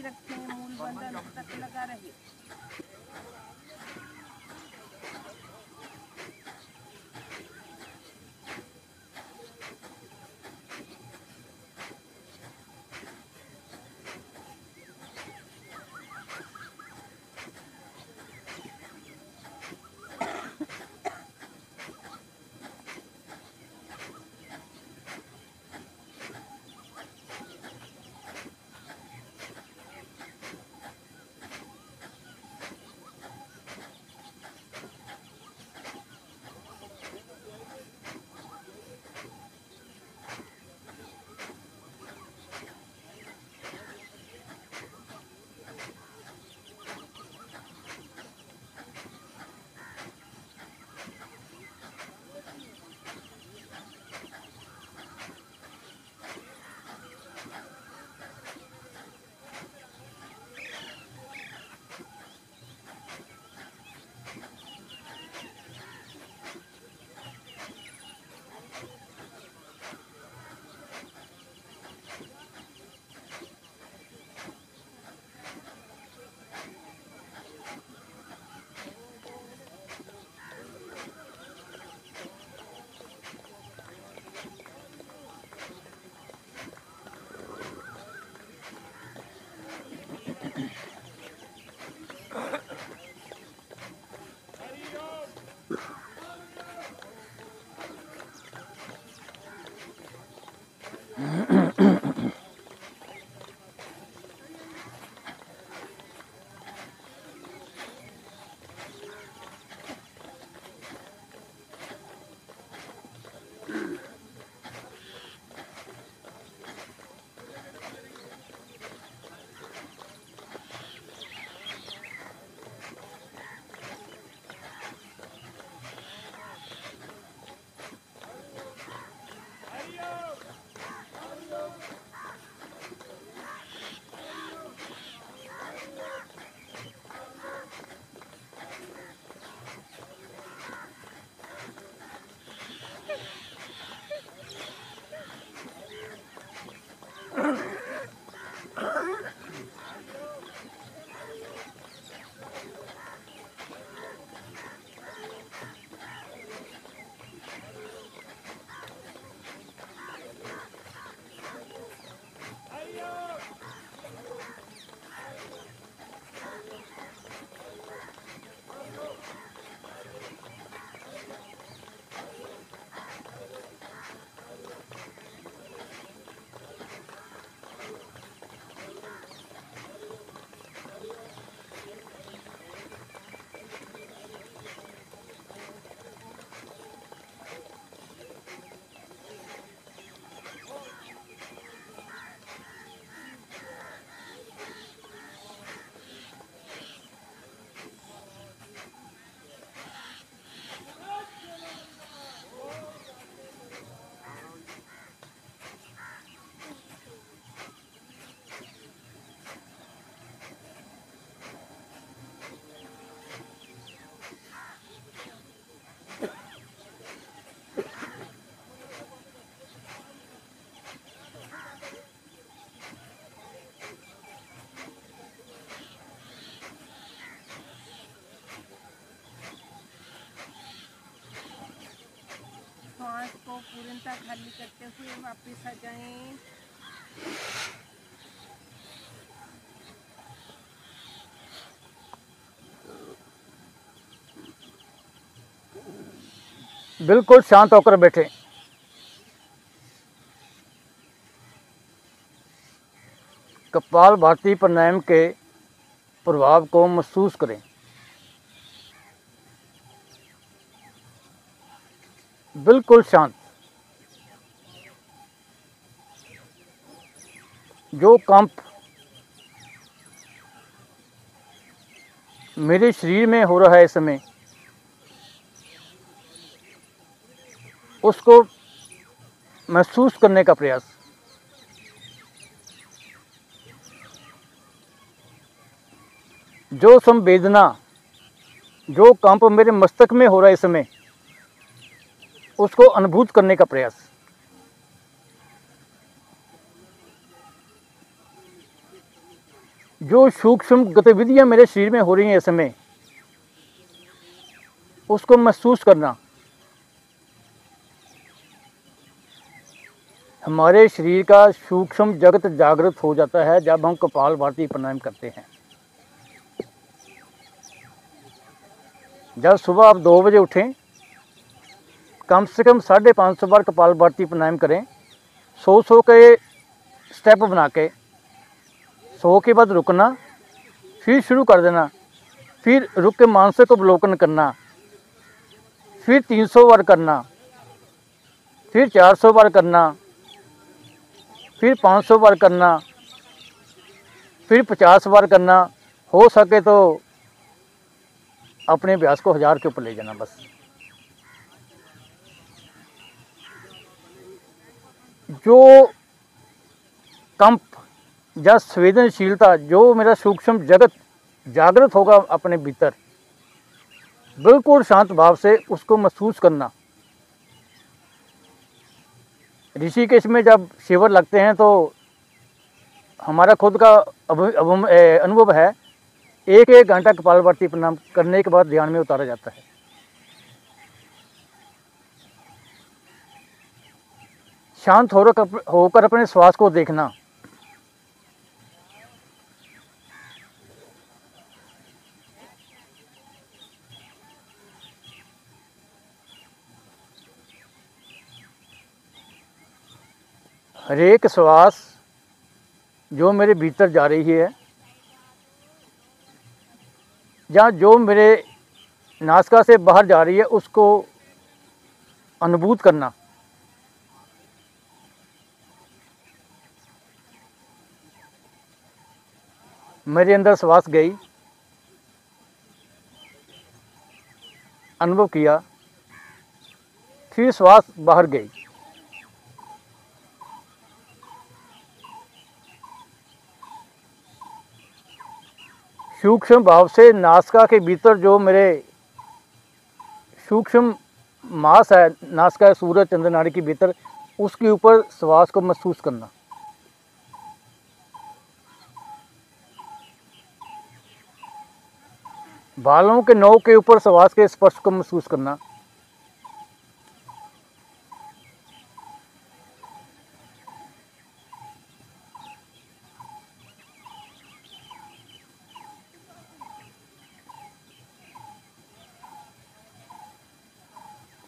रखें, मूल बंधन तक लगा रहे। श्वास को पूर्णतः खाली करते हुए वापस आ जाएं। बिल्कुल शांत होकर बैठें। कपाल भाती प्राणायाम के प्रभाव को महसूस करें। बिल्कुल शांत। जो कंप मेरे शरीर में हो रहा है इस समय, उसको महसूस करने का प्रयास। जो संवेदना, जो कंप मेरे मस्तक में हो रहा है इस समय, उसको अनुभूत करने का प्रयास। जो सूक्ष्म गतिविधियां मेरे शरीर में हो रही हैं इस समय, उसको महसूस करना। हमारे शरीर का सूक्ष्म जगत जागृत हो जाता है जब हम कपालभाति प्राणायाम करते हैं। जब सुबह आप 2 बजे उठें, कम से कम 550 बार कपालभाति प्राणायाम करें। 100 के स्टेप बना के 100 के बाद रुकना, फिर शुरू कर देना, फिर रुक के मानसिक अवलोकन करना, फिर 300 बार करना, फिर 400 बार करना, फिर 500 बार करना, फिर 50 बार करना। हो सके तो अपने अभ्यास को 1000 के ऊपर ले जाना बस। जो कंप या संवेदनशीलता, जो मेरा सूक्ष्म जगत जागृत होगा अपने भीतर, बिल्कुल शांत भाव से उसको महसूस करना। ऋषिकेश में जब शिविर लगते हैं तो हमारा खुद का अनुभव है, 1-1 घंटा कपालभाति प्राणायाम करने के बाद ध्यान में उतारा जाता है। शांत होकर अपने श्वास को देखना। हर एक श्वास जो मेरे भीतर जा रही है या जो मेरे नासिका से बाहर जा रही है, उसको अनुभूत करना। मेरे अंदर श्वास गई, अनुभव किया, फिर श्वास बाहर गई। सूक्ष्म भाव से नासिका के भीतर जो मेरे सूक्ष्म मांस है, नासिका सूरज चंद्र नाड़ी के भीतर, उसके ऊपर श्वास को महसूस करना। बालों के नोक के ऊपर श्वास के स्पर्श को महसूस करना।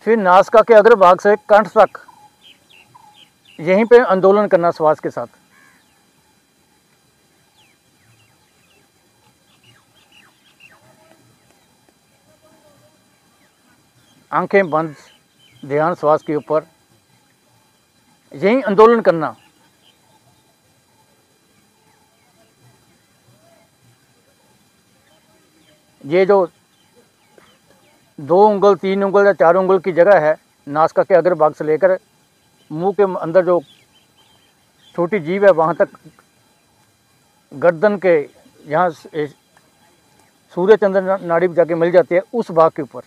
फिर नासिका के अग्रभाग से कंठ तक यहीं पे आंदोलन करना श्वास के साथ। आंखें बंद, ध्यान श्वास के ऊपर, यहीं आंदोलन करना। ये जो 2 उंगल, 3 उंगल या 4 उंगल की जगह है, नासिका के अग्रभाग से लेकर मुंह के अंदर जो छोटी जीभ है वहाँ तक, गर्दन के यहाँ सूर्य चंद्र नाड़ी जाके मिल जाती है, उस भाग के ऊपर।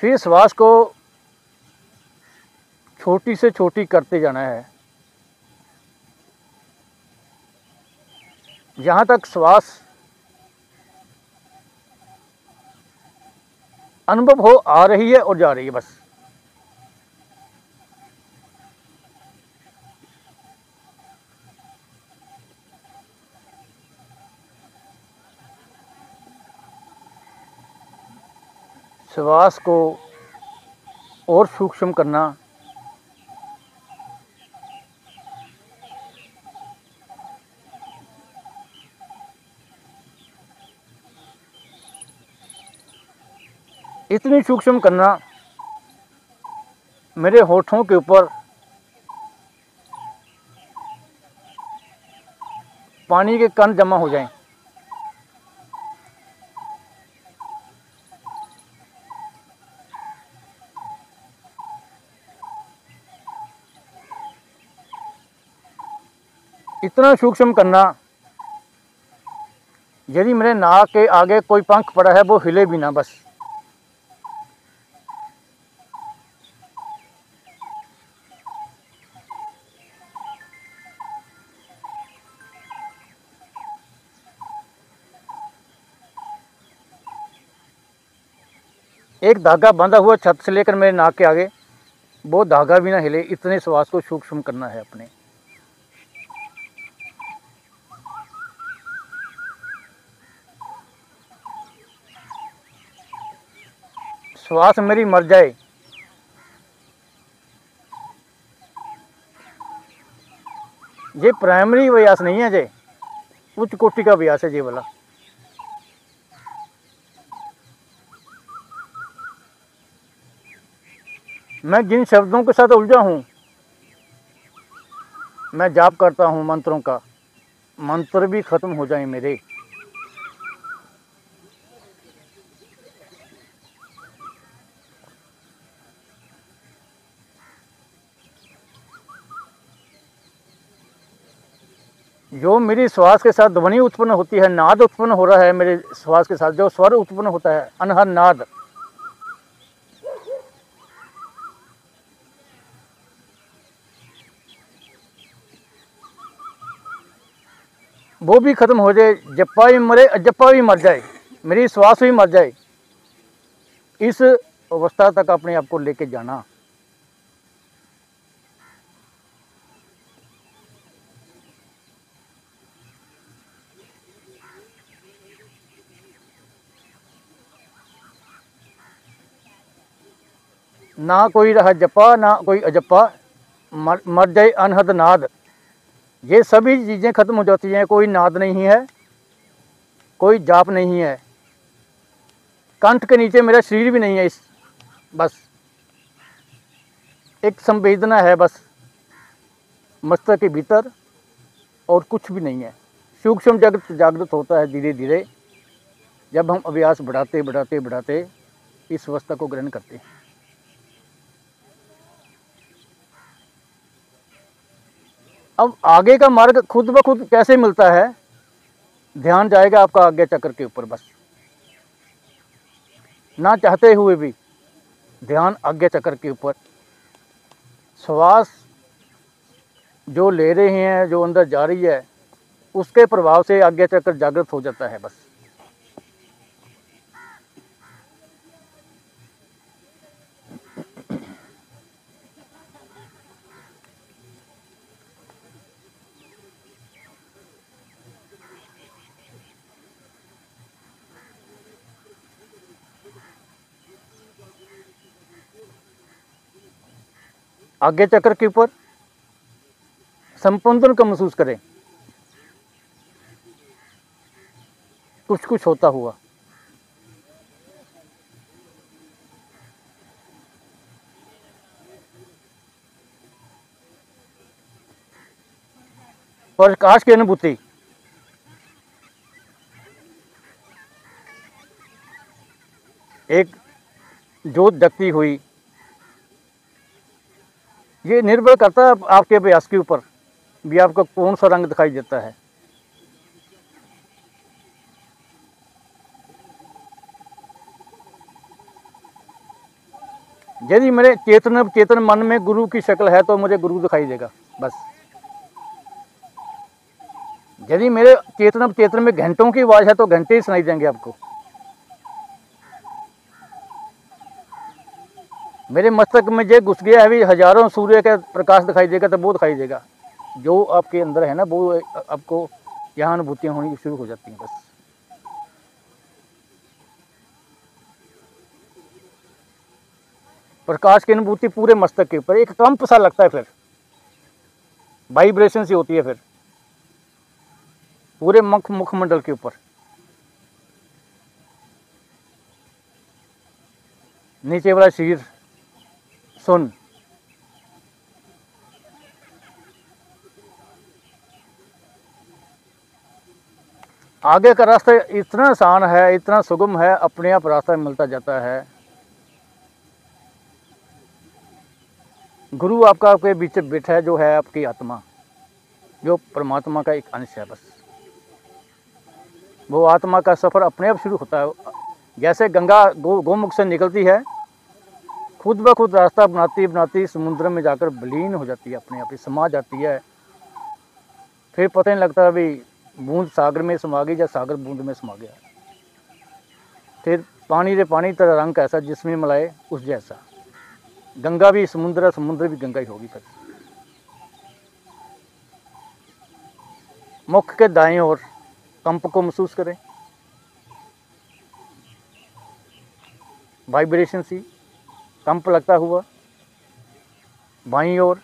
फिर श्वास को छोटी से छोटी करते जाना है, जहाँ तक श्वास अनुभव हो आ रही है और जा रही है बस। श्वास को और सूक्ष्म करना। इतनी सूक्ष्म करना मेरे होठों के ऊपर पानी के कण जमा हो जाएं। इतना सूक्ष्म करना, यदि मेरे नाक के आगे कोई पंख पड़ा है वो हिले भी ना बस। एक धागा बांधा हुआ छत से लेकर मेरे नाक के आगे, वो धागा भी ना हिले, इतने श्वास को सूक्ष्म करना है अपने। श्वास मेरी मर जाए, ये प्राइमरी अभ्यास नहीं है, जे उच्च कोटि का अभ्यास है ये वाला। मैं जिन शब्दों के साथ उलझा हूँ, मैं जाप करता हूँ मंत्रों का, मंत्र भी खत्म हो जाए मेरे। जो मेरी श्वास के साथ ध्वनि उत्पन्न होती है, नाद उत्पन्न हो रहा है मेरे श्वास के साथ, जो स्वर उत्पन्न होता है, अनहद नाद, वो भी खत्म हो जाए। जप्पा भी मरे, अजप्पा भी मर जाए, मेरी श्वास भी मर जाए, इस अवस्था तक अपने आप को लेके जाना। ना कोई रहा जप्पा, ना कोई अजप्पा, मर जाए अनहद नाद। ये सभी चीज़ें खत्म हो जाती हैं। कोई नाद नहीं है, कोई जाप नहीं है, कंठ के नीचे मेरा शरीर भी नहीं है, इस बस एक संवेदना है बस मस्तक के भीतर, और कुछ भी नहीं है। सूक्ष्म जगत जागृत होता है धीरे धीरे, जब हम अभ्यास बढ़ाते बढ़ाते बढ़ाते इस अवस्था को ग्रहण करते हैं। अब आगे का मार्ग खुद ब खुद कैसे मिलता है? ध्यान जाएगा आपका आज्ञा चक्र के ऊपर, बस ना चाहते हुए भी ध्यान आज्ञा चक्र के ऊपर। श्वास जो ले रहे हैं, जो अंदर जा रही है, उसके प्रभाव से आज्ञा चक्र जागृत हो जाता है बस। आज्ञा चक्र के ऊपर संपंदन का महसूस करें, कुछ कुछ होता हुआ। प्रकाश की अनुभूति, एक जोत जगती हुई, ये निर्भर करता है आपके अभ्यास के ऊपर भी, आपको कौन सा रंग दिखाई देता है। यदि मेरे चेतन मन में गुरु की शक्ल है तो मुझे गुरु दिखाई देगा बस। यदि मेरे चेतन में घंटों की आवाज़ है तो घंटे ही सुनाई देंगे आपको। मेरे मस्तक में जो घुस गया है भी, हजारों सूर्य का प्रकाश दिखाई देगा तो वो दिखाई देगा। जो आपके अंदर है ना, वो आपको यहाँ अनुभूतियाँ होनी शुरू हो जाती हैं बस। प्रकाश की अनुभूति पूरे मस्तक के ऊपर, एक कंप सा लगता है, फिर वाइब्रेशन सी होती है फिर पूरे मुखमंडल के ऊपर। नीचे वाला शरीर सुन। आगे का रास्ता इतना आसान है, इतना सुगम है, अपने आप रास्ता मिलता जाता है। गुरु आपका आपके बीच बैठा है, जो है आपकी आत्मा, जो परमात्मा का एक अंश है बस। वो आत्मा का सफ़र अपने आप शुरू होता है। जैसे गंगा गोमुख से निकलती है, खुद ब खुद रास्ता बनाती बनाती समुद्र में जाकर विलीन हो जाती है, अपने आप ही समा जाती है। फिर पता नहीं लगता अभी बूंद सागर में समा गई या सागर बूंद में समा गया। फिर पानी रे पानी तेरा रंग कैसा जिसमें मिलाए उस जैसा। गंगा भी समुद्र है, समुद्र भी गंगा ही होगी। फिर मुख के दाएं ओर कंप को महसूस करें, वाइब्रेशन सी कंप लगता हुआ। बाईं ओर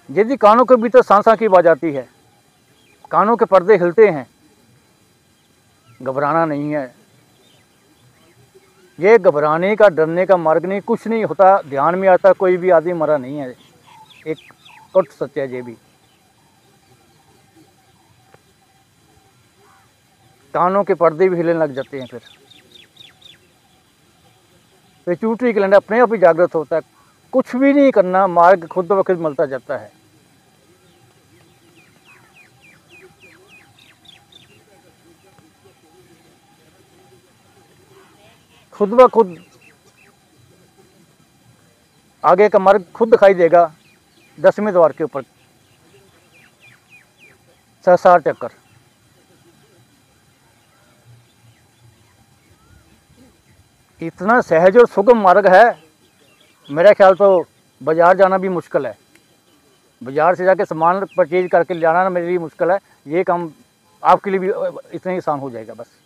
यदि कानों के भीतर सांसा की आवाज आती है, कानों के पर्दे हिलते हैं, घबराना नहीं है। ये घबराने का, डरने का मार्ग नहीं, कुछ नहीं होता। ध्यान में आता कोई भी आदमी मरा नहीं है, एक कट सत्य है ये भी। कानों के पर्दे भी हिलने लग जाते हैं। फिर चूटरी ग्लैंड अपने आप ही जागृत होता है। कुछ भी नहीं करना, मार्ग खुद ब खुद मिलता जाता है। खुद ब खुद आगे का मार्ग खुद दिखाई देगा। 10वें द्वार के ऊपर सहस्रार चक्कर। इतना सहज और सुगम मार्ग है, मेरा ख्याल तो बाज़ार जाना भी मुश्किल है। बाज़ार से जाके सामान परचेज करके लाना मेरे लिए मुश्किल है। ये काम आपके लिए भी इतना ही आसान हो जाएगा। बस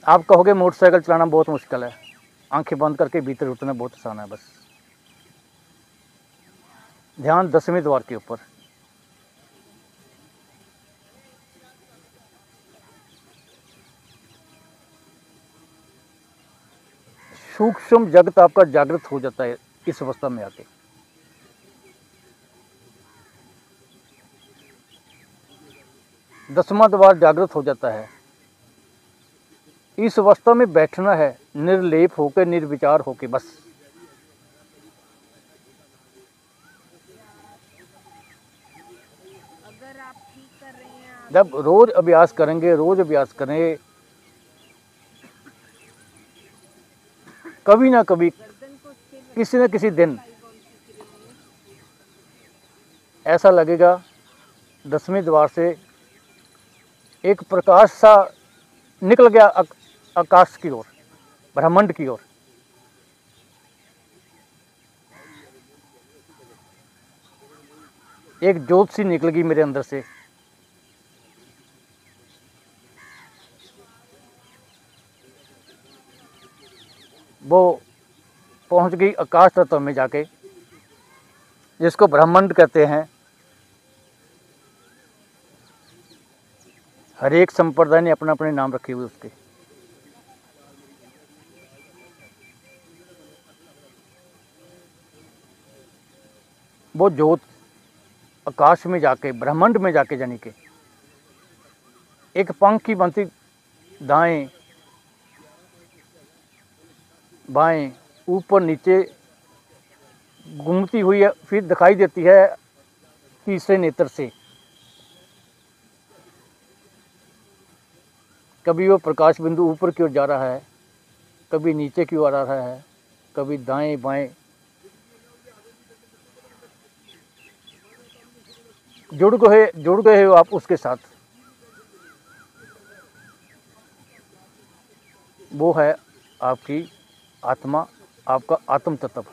आप कहोगे मोटरसाइकिल चलाना बहुत मुश्किल है, आंखें बंद करके भीतर उतरना बहुत आसान है। बस ध्यान 10वें द्वार के ऊपर। सूक्ष्म जगत आपका जागृत हो जाता है इस अवस्था में आके। दसवां द्वार जागृत हो जाता है। इस अवस्था में बैठना है निर्लेप होके, निर्विचार होके। बस अगर आप ठीक कर रहे हैं, जब रोज अभ्यास करेंगे, रोज अभ्यास करें, कभी ना कभी, गर्दन को स्थिर किसी न किसी दिन ऐसा लगेगा 10वें द्वार से एक प्रकाश सा निकल गया आकाश की ओर, ब्रह्मांड की ओर। एक ज्योत सी निकल गई मेरे अंदर से। वो पहुंच गई आकाश तत्व में जाके, जिसको ब्रह्मांड कहते हैं। हर एक संप्रदाय ने अपने अपने नाम रखे हुए उसके। वो ज्योत आकाश में जाके, ब्रह्मांड में जाके, यानी कि एक पंख की बनती दाएं बाएं ऊपर नीचे घूमती हुई है, फिर दिखाई देती है तीसरे नेत्र से। कभी वो प्रकाश बिंदु ऊपर की ओर जा रहा है, कभी नीचे की ओर आ रहा है, कभी दाएं बाएं। जुड़ गए हो आप उसके साथ। वो है आपकी आत्मा, आपका आत्म तत्व,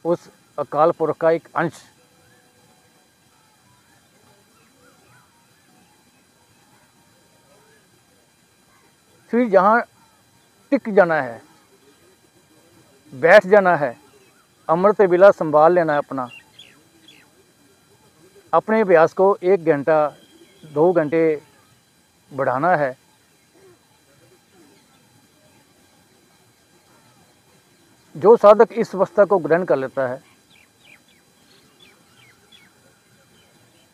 उस अकाल पुरख का एक अंश। फिर जहाँ टिक जाना है, बैठ जाना है, अमृत वेला संभाल लेना है अपना। अपने अभ्यास को 1 घंटा 2 घंटे बढ़ाना है। जो साधक इस अवस्था को ग्रहण कर लेता है,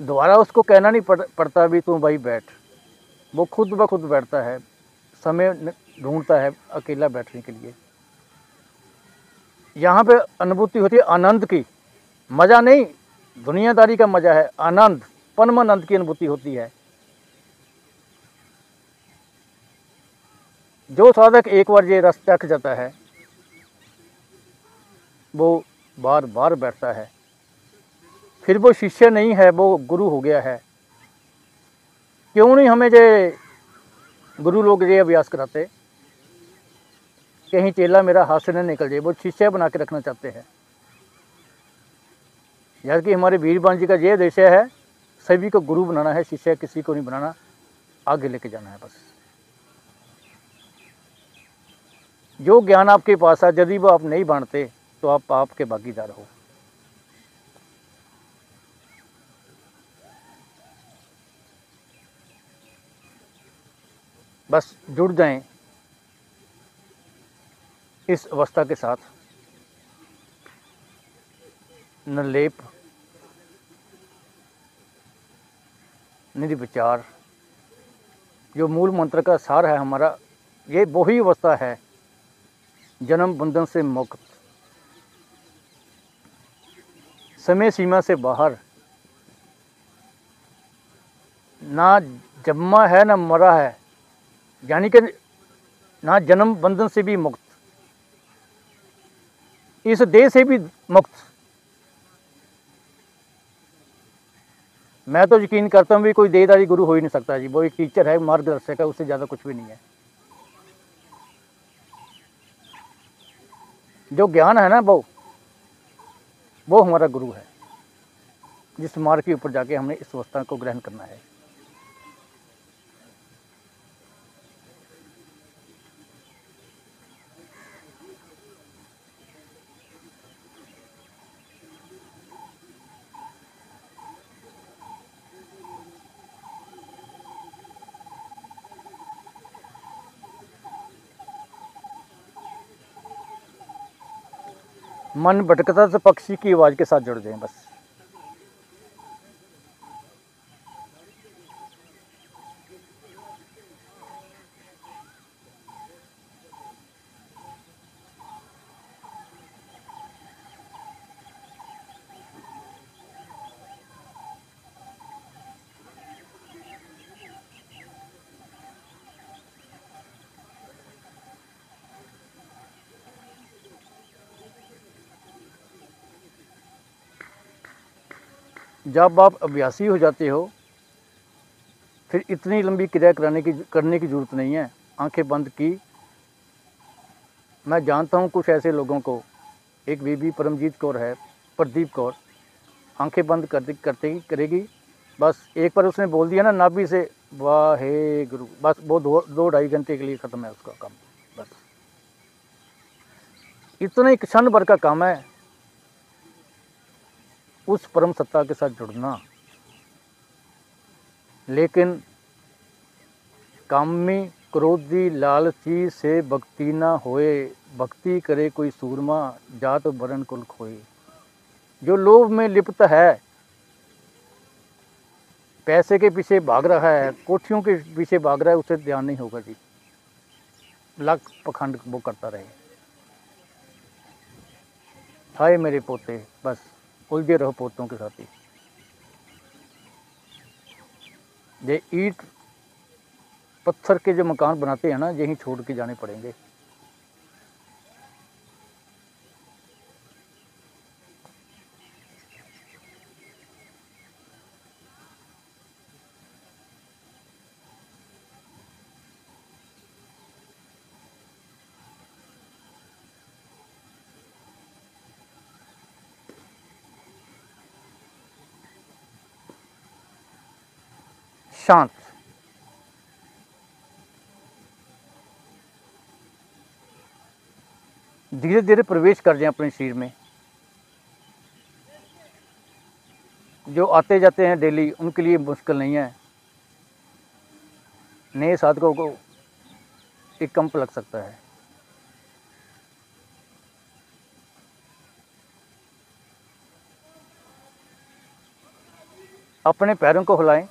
दोबारा उसको कहना नहीं पड़ता भी तू भाई बैठ। वो खुद ब खुद बैठता है, समय ढूंढता है अकेला बैठने के लिए। यहाँ पे अनुभूति होती है आनंद की, मज़ा नहीं दुनियादारी का मज़ा है, आनंद, परमानंद की अनुभूति होती है। जो साधक एक बार ये रस चख जाता है, वो बार बार बैठता है। फिर वो शिष्य नहीं है, वो गुरु हो गया है। क्यों नहीं हमें जे गुरु लोग ये अभ्यास कराते, कहीं चेला मेरा हाथ से न निकल जाए, वो शिष्य बना के रखना चाहते हैं। जबकि हमारे वीरबान जी का ये उद्देश्य है, सभी को गुरु बनाना है, शिष्य किसी को नहीं बनाना, आगे लेके जाना है बस। जो ज्ञान आपके पास है, यदि वो आप नहीं बांटते तो आप पाप के भागीदार हो। बस जुड़ जाएं इस अवस्था के साथ, निर्लेप, निर्विचार, जो मूल मंत्र का सार है हमारा, ये वही अवस्था है जन्म बंधन से मुक्त, समय सीमा से बाहर, ना जन्मा है ना मरा है, यानी कि ना जन्म बंधन से भी मुक्त, इस देह से भी मुक्त। मैं तो यकीन करता हूँ भी कोई देहधारी गुरु हो ही नहीं सकता जी, वो एक टीचर है, मार्गदर्शक है, उससे ज़्यादा कुछ भी नहीं है। जो ज्ञान है ना वो हमारा गुरु है, जिस मार्ग के ऊपर जाके हमने इस अवस्था को ग्रहण करना है। मन भटकता तो पक्षी की आवाज़ के साथ जुड़ जाएं बस। जब आप अभ्यासी हो जाते हो, फिर इतनी लंबी क्रिया करने की ज़रूरत नहीं है। आंखें बंद की, मैं जानता हूँ कुछ ऐसे लोगों को, एक बीबी परमजीत कौर है, प्रदीप कौर, आंखें बंद करते ही करेगी, बस एक बार उसने बोल दिया ना नाभि से वाहे गुरु, बस वो 2-2.5 घंटे के लिए ख़त्म है उसका काम। बस इतना एक क्षण भर का काम है, उस परम सत्ता के साथ जुड़ना। लेकिन कामी क्रोधी लालची से भक्ति ना होए, भक्ति करे कोई सूरमा, जात वरण कुल खोए। जो लोभ में लिप्त है, पैसे के पीछे भाग रहा है, कोठियों के पीछे भाग रहा है, उसे ध्यान नहीं होगा जी, लाख पखंड वो करता रहे। हाय मेरे पोते, बस उलझे रहो पोतों के साथ ही। ये ईंट पत्थर के जो मकान बनाते हैं ना, यहीं छोड़ के जाने पड़ेंगे। शांत, धीरे धीरे प्रवेश कर जाएं अपने शरीर में। जो आते जाते हैं डेली, उनके लिए मुश्किल नहीं है, नए साधकों को एक कंप लग सकता है। अपने पैरों को हिलाएं,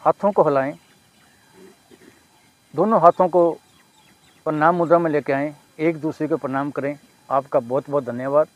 हाथों को हिलाएं, दोनों हाथों को प्रणाम मुद्रा में लेके आएं, एक दूसरे को प्रणाम करें। आपका बहुत बहुत धन्यवाद।